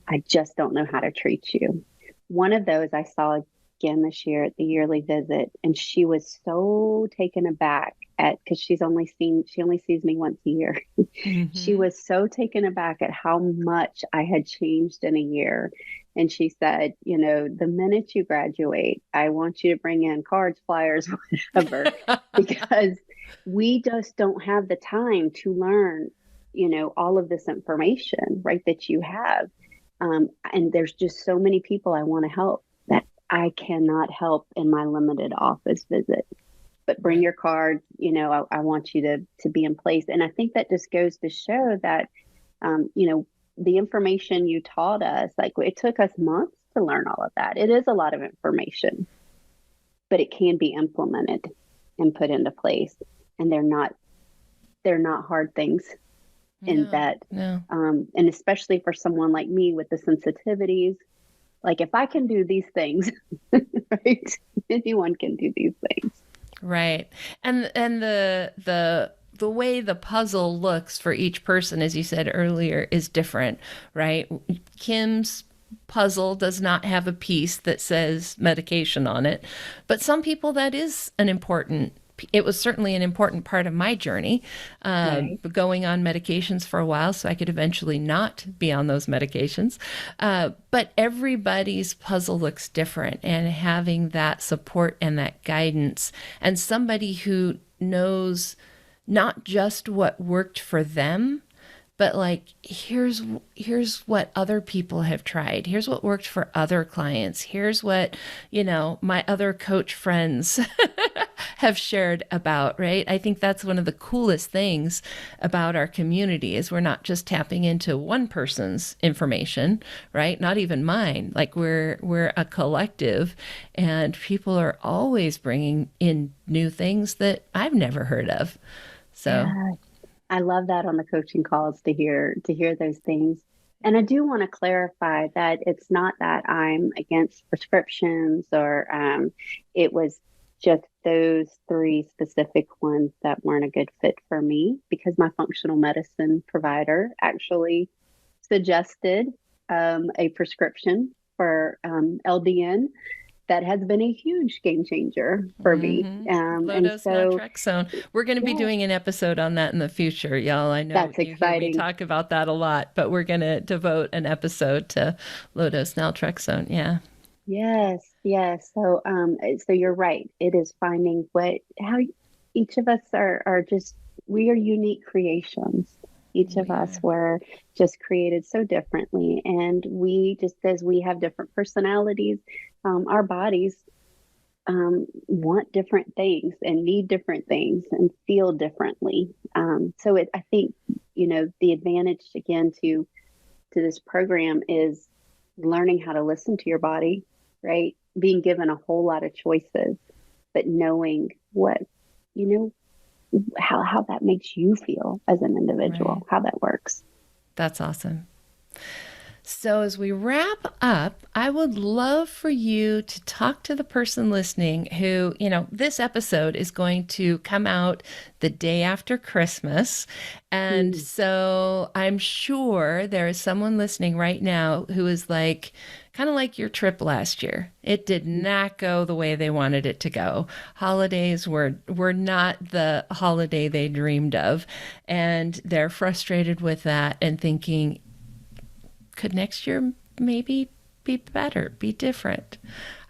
I just don't know how to treat you. One of those I saw again this year at the yearly visit, and she was so taken aback because she only sees me once a year. Mm-hmm. She was so taken aback at how much I had changed in a year. And she said, the minute you graduate, I want you to bring in cards, flyers, whatever, because we just don't have the time to learn, all of this information, right, that you have. And there's just so many people I want to help that I cannot help in my limited office visit. But bring your cards, I want you to be in place. And I think that just goes to show that, the information you taught us, like, it took us months to learn all of that. It is a lot of information, but it can be implemented and put into place. And they're not hard things. And especially for someone like me with the sensitivities, like, if I can do these things, right, anyone can do these things. Right. And the way the puzzle looks for each person, as you said earlier, is different, right? Kim's puzzle does not have a piece that says medication on it, but some people it was certainly an important part of my journey, right. Going on medications for a while so I could eventually not be on those medications. But everybody's puzzle looks different, and having that support and that guidance and somebody who knows not just what worked for them, but like, here's what other people have tried. Here's what worked for other clients. Here's what, my other coach friends have shared about, right? I think that's one of the coolest things about our community is we're not just tapping into one person's information, right? Not even mine. Like, we're a collective, and people are always bringing in new things that I've never heard of. So. Yeah. I love that on the coaching calls to hear those things. And I do want to clarify that it's not that I'm against prescriptions or it was just those three specific ones that weren't a good fit for me, because my functional medicine provider actually suggested a prescription for LDN. That has been a huge game changer for me. Low-dose naltrexone. We're going to be doing an episode on that in the future, y'all. I know that's you exciting. Hear me talk about that a lot, but we're going to devote an episode to low-dose naltrexone. Yeah. Yes. So you're right. It is finding how each of us are just, we are unique creations. Each of us were just created so differently. And we, just as we have different personalities, our bodies want different things and need different things and feel differently. I think, the advantage, again, to this program is learning how to listen to your body, right? Being given a whole lot of choices, but knowing what, how that makes you feel as an individual, right. How that works. That's awesome. So as we wrap up, I would love for you to talk to the person listening who, this episode is going to come out the day after Christmas. And so I'm sure there is someone listening right now who is like, kind of like your trip last year. It did not go the way they wanted it to go. Holidays were not the holiday they dreamed of. And they're frustrated with that and thinking, could next year maybe be better, be different?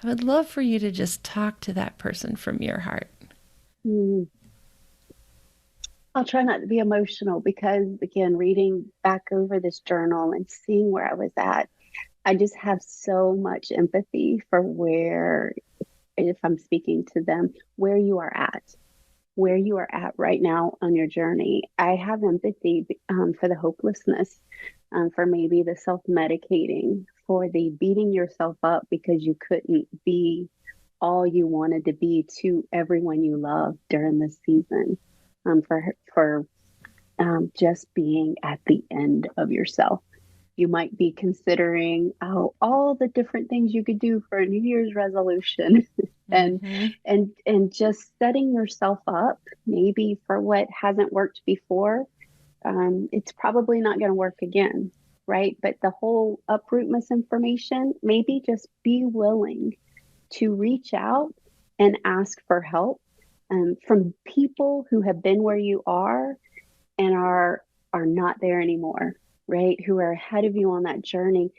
I would love for you to just talk to that person from your heart. I'll try not to be emotional because, again, reading back over this journal and seeing where I was at, I just have so much empathy for where, if I'm speaking to them, where you are at. where you are at right now on your journey. I have empathy for the hopelessness, for maybe the self-medicating, for the beating yourself up because you couldn't be all you wanted to be to everyone you love during this season, for just being at the end of yourself. You might be considering all the different things you could do for a New Year's resolution, and just setting yourself up maybe for what hasn't worked before. It's probably not going to work again, right? But the whole uproot misinformation, maybe just be willing to reach out and ask for help from people who have been where you are and are not there anymore, right? Who are ahead of you on that journey.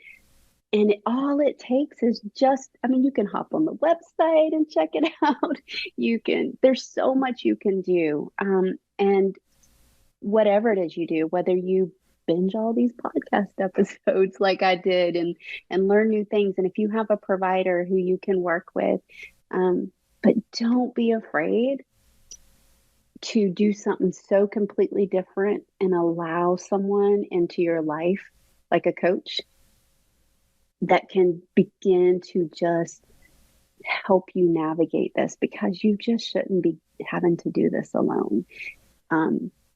And all it takes is just, you can hop on the website and check it out. There's so much you can do. And whatever it is you do, whether you binge all these podcast episodes like I did and learn new things. And if you have a provider who you can work with, but don't be afraid to do something so completely different and allow someone into your life, like a coach, that can begin to just help you navigate this, because you just shouldn't be having to do this alone.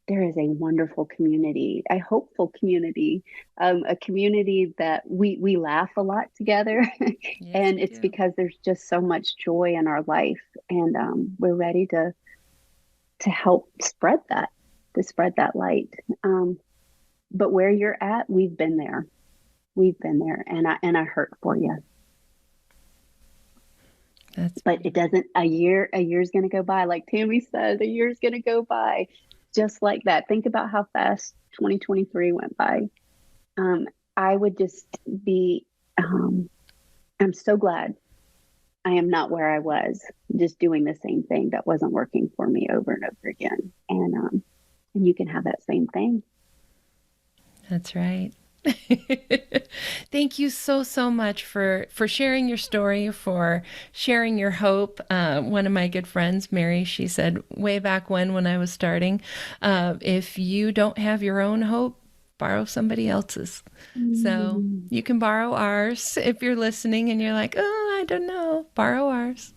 There is a wonderful community, a hopeful community, a community that we laugh a lot together. Yes, and it's because there's just so much joy in our life, and we're ready to help spread that light. But where you're at, we've been there, and I hurt for you. But it doesn't. A year's going to go by, like Tami said. A year's going to go by, just like that. Think about how fast 2023 went by. I would just be. I'm so glad I am not where I was, just doing the same thing that wasn't working for me over and over again. And you can have that same thing. That's right. Thank you so much for sharing your story, for sharing your hope. One of my good friends, Mary, she said way back when I was starting, if you don't have your own hope, borrow somebody else's. So you can borrow ours if you're listening and you're like, oh, I don't know, borrow ours.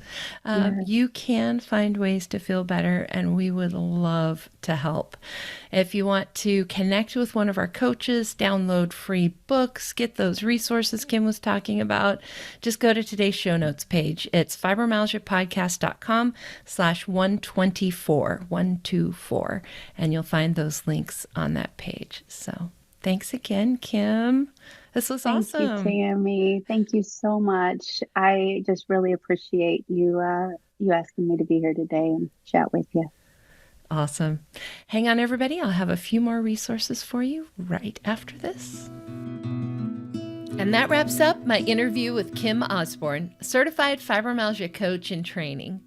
You can find ways to feel better, and we would love to help. If you want to connect with one of our coaches, download free books, get those resources Kim was talking about, just go to today's show notes page. It's fibromyalgiapodcast.com/124, and you'll find those links on that page. So thanks again, Kim. This was awesome. Thank you, Tami. Thank you so much. I just really appreciate you asking me to be here today and chat with you. Awesome. Hang on, everybody. I'll have a few more resources for you right after this. And that wraps up my interview with Kim Osborne, Certified Fibromyalgia Coach in Training.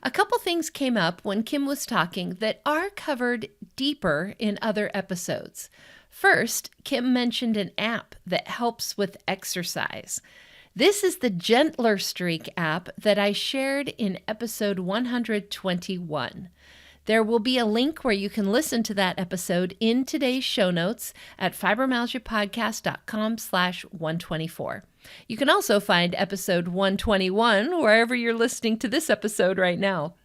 A couple things came up when Kim was talking that are covered deeper in other episodes. First, Kim mentioned an app that helps with exercise. This is the Gentler Streak app that I shared in episode 121. There will be a link where you can listen to that episode in today's show notes at fibromyalgiapodcast.com/124. You can also find episode 121 wherever you're listening to this episode right now.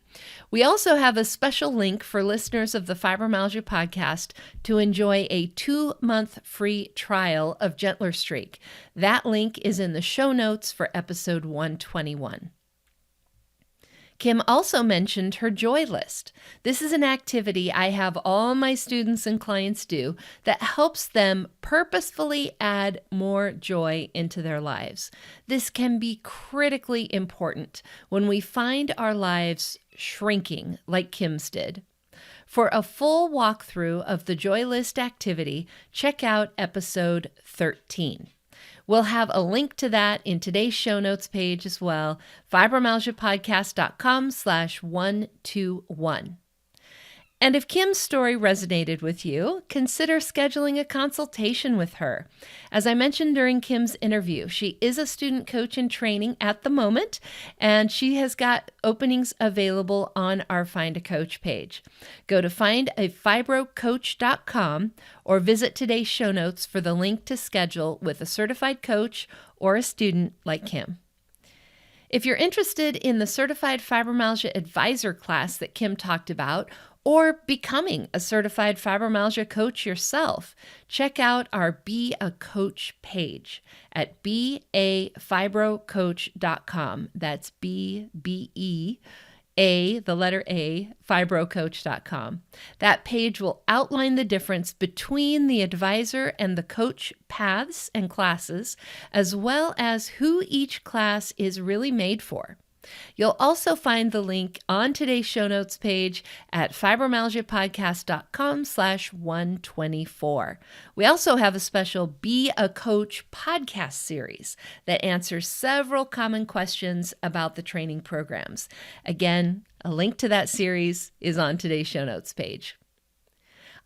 We also have a special link for listeners of the Fibromyalgia Podcast to enjoy a 2-month free trial of Gentler Streak. That link is in the show notes for episode 121. Kim also mentioned her joy list. This is an activity I have all my students and clients do that helps them purposefully add more joy into their lives. This can be critically important when we find our lives shrinking like Kim's did. For a full walkthrough of the joy list activity, check out episode 13. We'll have a link to that in today's show notes page as well, fibromyalgiapodcast.com/121. And if Kim's story resonated with you, consider scheduling a consultation with her. As I mentioned during Kim's interview, she is a student coach in training at the moment, and she has got openings available on our Find a Coach page. Go to findafibrocoach.com or visit today's show notes for the link to schedule with a certified coach or a student like Kim. If you're interested in the Certified Fibromyalgia Advisor class that Kim talked about, or becoming a certified fibromyalgia coach yourself, check out our Be a Coach page at beafibrocoach.com. That's B-E-A, the letter A, fibrocoach.com. That page will outline the difference between the advisor and the coach paths and classes, as well as who each class is really made for. You'll also find the link on today's show notes page at fibromyalgiapodcast.com/124. We also have a special Be a Coach podcast series that answers several common questions about the training programs. Again, a link to that series is on today's show notes page.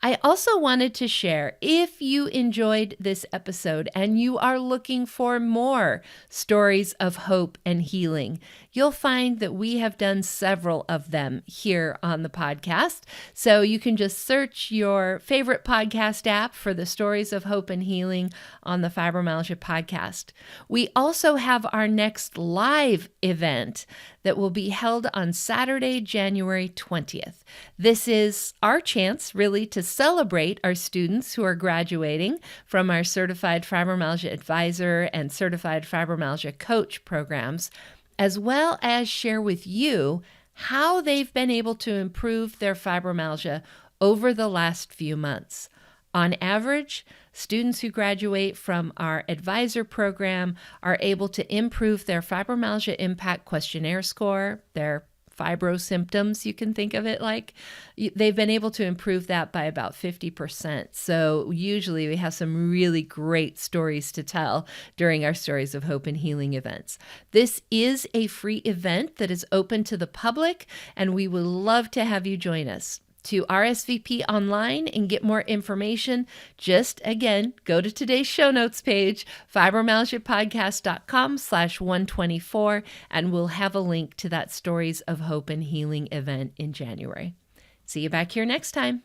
I also wanted to share, if you enjoyed this episode and you are looking for more stories of hope and healing, you'll find that we have done several of them here on the podcast. So you can just search your favorite podcast app for the Stories of Hope and Healing on the Fibromyalgia Podcast. We also have our next live event that will be held on Saturday, January 20th. This is our chance, really, to celebrate our students who are graduating from our Certified Fibromyalgia Advisor and Certified Fibromyalgia Coach programs, as well as share with you how they've been able to improve their fibromyalgia over the last few months. On average, students who graduate from our advisor program are able to improve their Fibromyalgia Impact Questionnaire score, their fibro symptoms, you can think of it like. They've been able to improve that by about 50%. So usually we have some really great stories to tell during our Stories of Hope and Healing events. This is a free event that is open to the public, and we would love to have you join us. To RSVP online and get more information, just again, go to today's show notes page, fibromyalgiapodcast.com/124, and we'll have a link to that Stories of Hope and Healing event in January. See you back here next time.